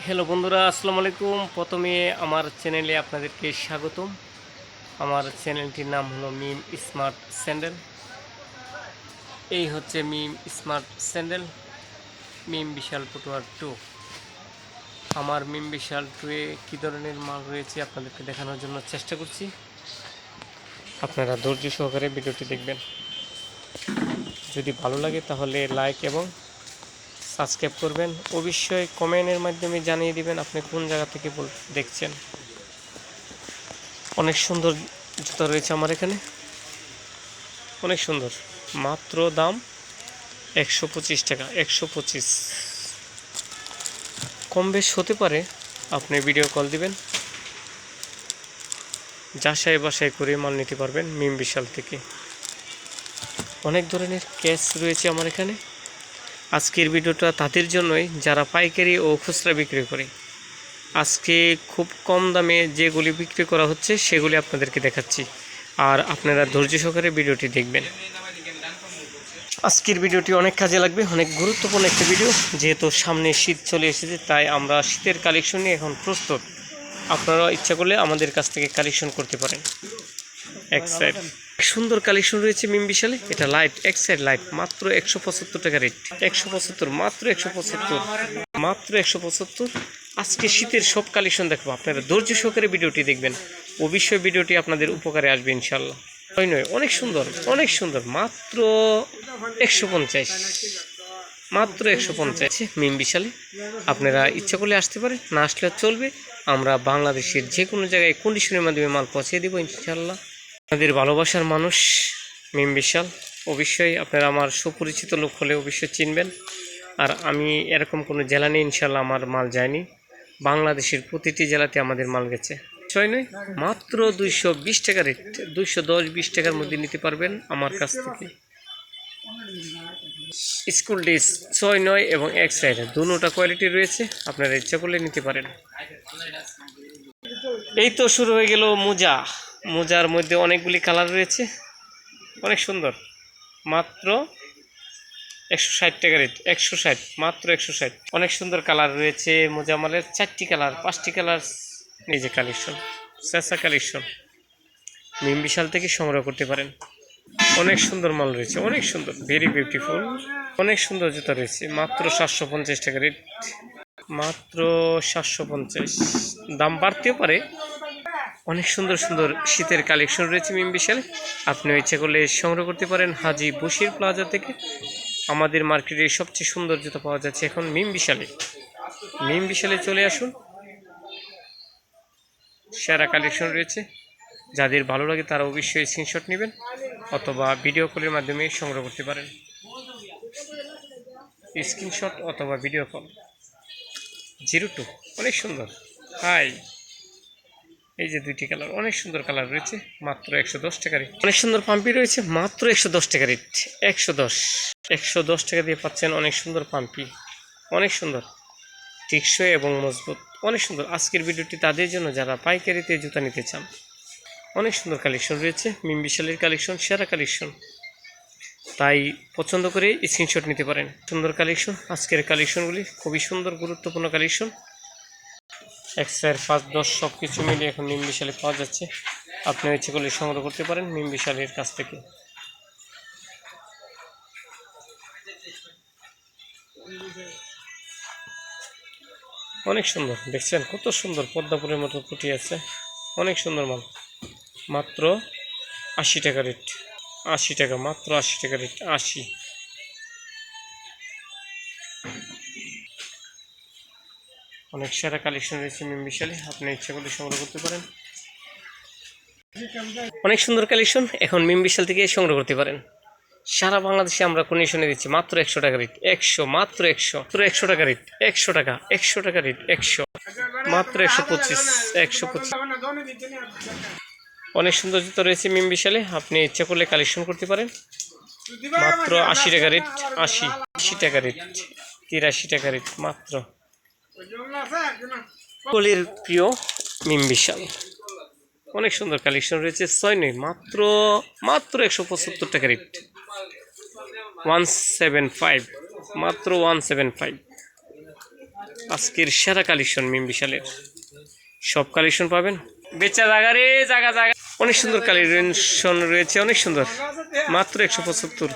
Hello বন্ধুরা, আসসালামু আলাইকুম। প্রথমে আমার চ্যানেলে আপনাদেরকে স্বাগতম। আমার চ্যানেলটির নাম হলো মিম স্মার্ট স্যান্ডেল। এই হচ্ছে মিম স্মার্ট স্যান্ডেল, মিম বিশাল ফুটওয়ার 2। আমার মিম বিশাল 2-এ কী ধরনের মাল রয়েছে আপনাদেরকে দেখানোর জন্য চেষ্টা করছি। আপনারা ধৈর্য সহকারে ভিডিওটি দেখবেন। যদি ভালো লাগে তাহলে লাইক এবং সাবস্ক্রাইব করবেন। অবশ্যই কমেন্টের মাধ্যমে জানিয়ে দিবেন আপনি কোন জায়গা থেকে দেখছেন। অনেক সুন্দর জুতা রয়েছে আমার এখানে, অনেক সুন্দর। মাত্র দাম 125 টাকা। 125, কম বেশ হতে পারে। আপনি ভিডিও কল দিবেন, যাচাই বাছাই করে মাল নিতে পারবেন মিম বিশাল থেকে। অনেক ধরনের ক্যাশ রয়েছে আমার এখানে। আজকের ভিডিওটা তাদের জন্যই যারা পাইকারি ও খুচরা বিক্রি করে। আজকে খুব কম দামে যেগুলি বিক্রি করা হচ্ছে সেগুলি আপনাদেরকে দেখাচ্ছি, আর আপনারা ধৈর্য সহকারে ভিডিওটি দেখবেন। আজকের ভিডিওটি অনেক কাজে লাগবে, অনেক গুরুত্বপূর্ণ একটা ভিডিও। যেহেতু সামনে শীত চলে এসেছে, তাই আমরা শীতের কালেকশন নিয়ে এখন প্রস্তুত। আপনারা ইচ্ছা করলে আমাদের কাছ থেকে কালেকশন করতে পারেন। এক সাইড সুন্দর কালেকশন রয়েছে মিম বিশালে। এটা লাইট, এক সাইড লাইট, মাত্র 175 টাকা রেট। 175, মাত্র 175, মাত্র 175। আজকে শীতের সব কালেকশন দেখবো, আপনারা ধৈর্য সহকারে ভিডিওটি দেখবেন। অবশ্যই ভিডিওটি আপনাদের উপকারে আসবে ইনশাল্লাহ। নয়, অনেক সুন্দর, অনেক সুন্দর। মাত্র 150, মাত্র 150 মিম বিশালে। আপনারা ইচ্ছা করলে আসতে পারেন, না আসলে চলবে। আমরা বাংলাদেশের যে কোনো জায়গায় কন্ডিশনের মাধ্যমে মাল পৌঁছে দেবো ইনশাল্লাহ। আপনাদের ভালোবাসার মানুষ মিম বিশাল। অবশ্যই আপনারা আমার সুপরিচিত লোক হলে অবশ্যই চিনবেন। আর আমি এরকম কোনো জেলা নেই ইনশাল্লাহ আমার মাল যায়নি। বাংলাদেশের প্রতিটি জেলাতে আমাদের মাল গেছে। ছয় নয়, মাত্র 220 টাকা রেট। 210-20 টাকার মধ্যে নিতে পারবেন আমার কাছ থেকে। স্কুল ড্রেস 6-9 এবং এক সাইড দুটোটা কোয়ালিটি রয়েছে, আপনারা ইচ্ছা করলে নিতে পারেন। এই তো শুরু হয়ে গেল মোজা। মোজার মধ্যে অনেকগুলি কালার রয়েছে, অনেক সুন্দর। মাত্র 160 টাকা রেট। 160, মাত্র 160। অনেক সুন্দর কালার রয়েছে মোজা মালের। 4টি কালার, 5টি কালার। এই যে কালেকশন, স্যাসা কালেকশন, মিম বিশাল থেকে সংগ্রহ করতে পারেন। অনেক সুন্দর মাল রয়েছে, অনেক সুন্দর, ভেরি বিউটিফুল। অনেক সুন্দর জুতা রয়েছে, মাত্র 750 টাকা রেট। মাত্র 750, দাম বাড়তেও পারে। অনেক সুন্দর সুন্দর শীতের কালেকশন রয়েছে মিম বিশালে। আপনি ইচ্ছে করলে সংগ্রহ করতে পারেন হাজি বশির প্লাজা থেকে। আমাদের মার্কেটে সবচেয়ে সুন্দর জুতা পাওয়া যাচ্ছে এখন মিম বিশালে। মিম বিশালে চলে আসুন, সেরা কালেকশন রয়েছে। যাদের ভালো লাগে তারা অবশ্যই স্ক্রিনশট নেবেন অথবা ভিডিও কলের মাধ্যমে সংগ্রহ করতে পারেন। স্ক্রিনশট অথবা ভিডিও কল 02। অনেক সুন্দর। হাই, এই যে 2টি কালার, অনেক সুন্দর কালার রয়েছে, মাত্র 110 টাকা রেট। অনেক সুন্দর পাম্পি রয়েছে, মাত্র 110 টাকা রেট। 110 টাকা দিয়ে পাচ্ছেন অনেক সুন্দর পাম্পি, অনেক সুন্দর, টেকসই এবং মজবুত, অনেক সুন্দর। আজকের ভিডিওটি তাদের জন্য যারা পাইকারিতে জুতা নিতে চান। অনেক সুন্দর কালেকশন রয়েছে মিম বিশালের কালেকশন, সেরা কালেকশন। তাই পছন্দ করে স্ক্রিনশট নিতে পারেন। সুন্দর কালেকশন, আজকের কালেকশনগুলি খুবই সুন্দর, গুরুত্বপূর্ণ কালেকশন। 1, 4, 5, 10 সব কিছু মিলে এখন মিম বিশালে পাওয়া যাচ্ছে। আপনি ইচ্ছে করলে সংগ্রহ করতে পারেন মিম বিশালের কাছ থেকে। অনেক সুন্দর, দেখছেন কত সুন্দর পদ্মাপুরের মতো ফুটি আছে, অনেক সুন্দর মাল। মাত্র 80 টাকা রেট। 80 টাকা, মাত্র 80 টাকা রেট। 80। অনেক সেরা কালেকশন রয়েছে মিম বিশালে, আপনি ইচ্ছা করলে সংগ্রহ করতে পারেন। অনেক সুন্দর কালেকশন এখন মিম বিশাল থেকে সংগ্রহ করতে পারেন। সারা বাংলাদেশে আমরা কন্ডিশনে দিচ্ছি মাত্র 100 টাকা রেট। 100, মাত্র 100, 100 টাকা রেট। 100 টাকা, 100 টাকা রেট। 100, মাত্র 125, 125। অনেক সুন্দর জুতো রয়েছে মিম বিশালে, আপনি ইচ্ছা করলে কালেকশন করতে পারেন। মাত্র 80 টাকা রেট। 80 টাকা রেট। 83 টাকা রেট মাত্র। কলির প্রিয় মিম বিশাল, অনেক সুন্দর কালেকশন রয়েছে। 6 নয়, মাত্র 175 টাকা রেট। 175, মাত্র 175। আজকের সেরা কালেকশন মিম বিশালের, সব কালেকশন পাবেন। বেচা জায়গা রে, জায়গা জায়গা, অনেক সুন্দর কালেকশন রয়েছে, অনেক সুন্দর, মাত্র 175।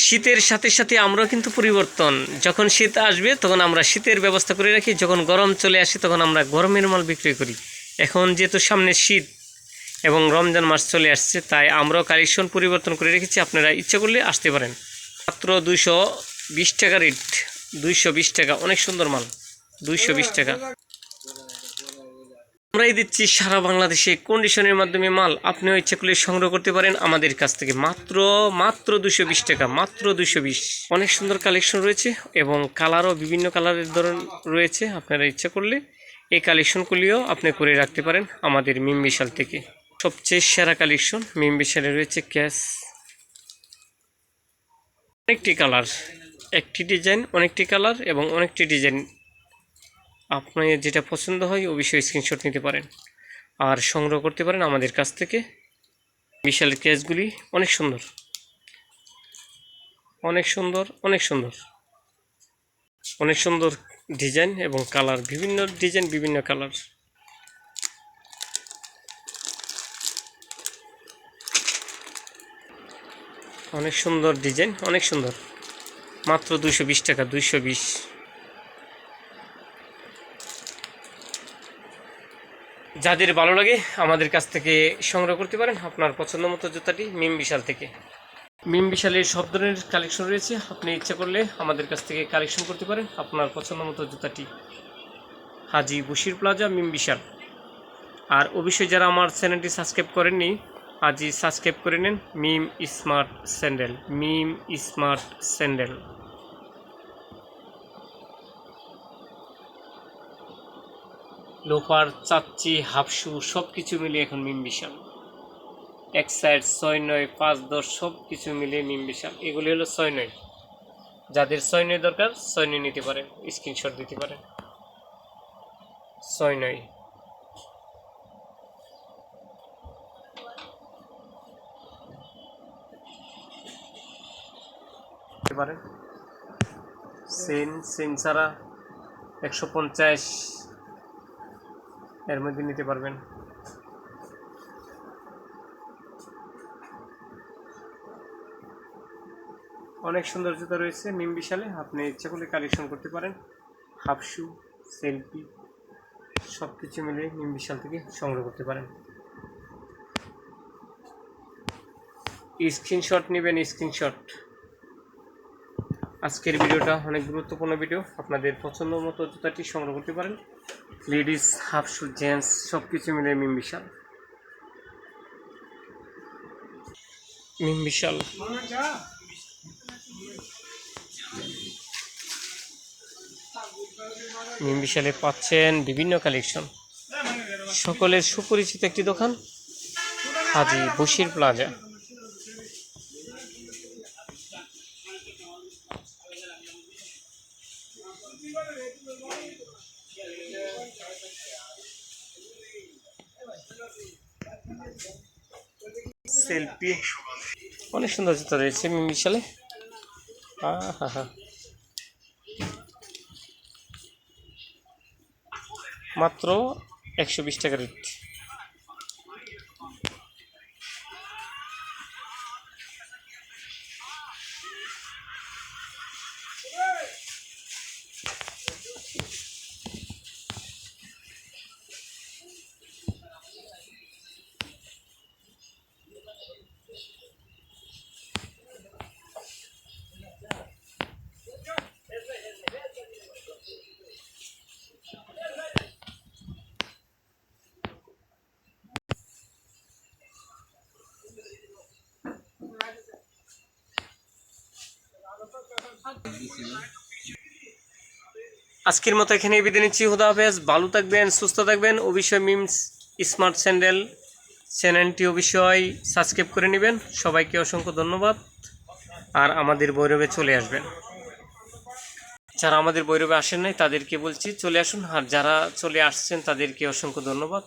শীতের সাথে সাথে আমরাও কিন্তু পরিবর্তন, যখন শীত আসবে তখন আমরা শীতের ব্যবস্থা করে রাখি, যখন গরম চলে আসে তখন আমরা গরমের মাল বিক্রি করি। এখন যেহেতু সামনে শীত এবং রমজান মাস চলে আসছে, তাই আমরাও কালেকশন পরিবর্তন করে রেখেছি, আপনারা ইচ্ছা করলে আসতে পারেন। মাত্র 220 টাকা রেট, 220 টাকা, অনেক সুন্দর মাল, 220 টাকা। আমরাই দিচ্ছি সারা বাংলাদেশে কন্ডিশনের মাধ্যমে মাল, আপনিও ইচ্ছা করলে সংগ্রহ করতে পারেন আমাদের কাছ থেকে, মাত্র 220 টাকা, মাত্র 220। অনেক সুন্দর কালেকশন রয়েছে এবং কালারও বিভিন্ন কালারের ধরন রয়েছে, আপনারা ইচ্ছা করলে এই কালেকশনগুলিও আপনি করে রাখতে পারেন আমাদের মিম বিশাল থেকে। সবচেয়ে সেরা কালেকশন মিম বিশালে রয়েছে ক্যাশ, অনেকটি কালার, একটি ডিজাইন, অনেকটি কালার এবং অনেকটি ডিজাইন। আপনার যেটা পছন্দ হয় অবশ্যই স্ক্রিনশট নিতে পারেন আর সংগ্রহ করতে পারেন আমাদের কাছ থেকে। বিশালের ক্যাশগুলি অনেক সুন্দর, অনেক সুন্দর, অনেক সুন্দর, অনেক সুন্দর ডিজাইন এবং কালার, বিভিন্ন ডিজাইন, বিভিন্ন কালার। অনেক সুন্দর ডিজাইন, অনেক সুন্দর, মাত্র 220 টাকা, 220। যাদের ভালো লাগে আমাদের কাছ থেকে সংগ্রহ করতে পারেন আপনার পছন্দ মতো জুতাটি মিম বিশাল থেকে। মিম বিশালের সব ধরনের কালেকশন রয়েছে, আপনি ইচ্ছা করলে আমাদের কাছ থেকে কালেকশন করতে পারেন আপনার পছন্দ মতো জুতাটি। হাজি বশির প্লাজা, মিম বিশাল। আর অবশ্যই যারা আমার চ্যানেলটি সাবস্ক্রাইব করেননি, আজই সাবস্ক্রাইব করে নিন। মিম স্মার্ট স্যান্ডেল, মিম স্মার্ট স্যান্ডেল। লোফার, চাচ্চি, হাফশু সব কিছু মিলে এখন মিম বিশাল। এক সাইড 6-9, 5-10 সব কিছু মিলে মিম বিশাল। এগুলি হলো 6-9, যাদের 6-9 দরকার 6-9 নিতে পারেন, স্ক্রিনশট দিতে পারেন। 6-9 দিতে পারেন। সেন ছাড়া 150 এর মধ্যে নিতে পারবেন। অনেক সুন্দর জুতা রয়েছে মিম বিশালে, আপনি ইচ্ছা করলে কালেকশন করতে পারেন। হাফশু, সেলফি সব কিছু মিলে মিম বিশাল থেকে সংগ্রহ করতে পারেন। স্ক্রিনশট নেবেন, স্ক্রিনশট। আজকের ভিডিওটা অনেক গুরুত্বপূর্ণ ভিডিও, আপনাদের পছন্দ মতো জুতাটি সংগ্রহ করতে পারেন। লেডিস, হাফশু, জেন্টস সব কিছু মিলে মিম বিশাল। মিম বিশাল মিম বিশালে পাচ্ছেন বিভিন্ন কালেকশন। সকলের সুপরিচিত একটি দোকান হাজি বশির প্লাজা। সেলফি অনেক সুন্দর জুতা রয়েছে মিম বিশালে। মাত্র 120 টাকা রেট। আজকের মতো এখানেই বিদায় নিচ্ছি, খুদা হাফেজ। ভালো থাকবেন, সুস্থ থাকবেন। অবশ্যই মিম স্মার্ট স্যান্ডেল চ্যানেলটি অবশ্যই সাবস্ক্রাইব করে নেবেন। সবাইকে অসংখ্য ধন্যবাদ। আর আমাদের ভৈরবে চলে আসবেন, যারা আমাদের ভৈরবে আসেন নাই তাদেরকে বলছি চলে আসুন, আর যারা চলে আসছেন তাদেরকে অসংখ্য ধন্যবাদ।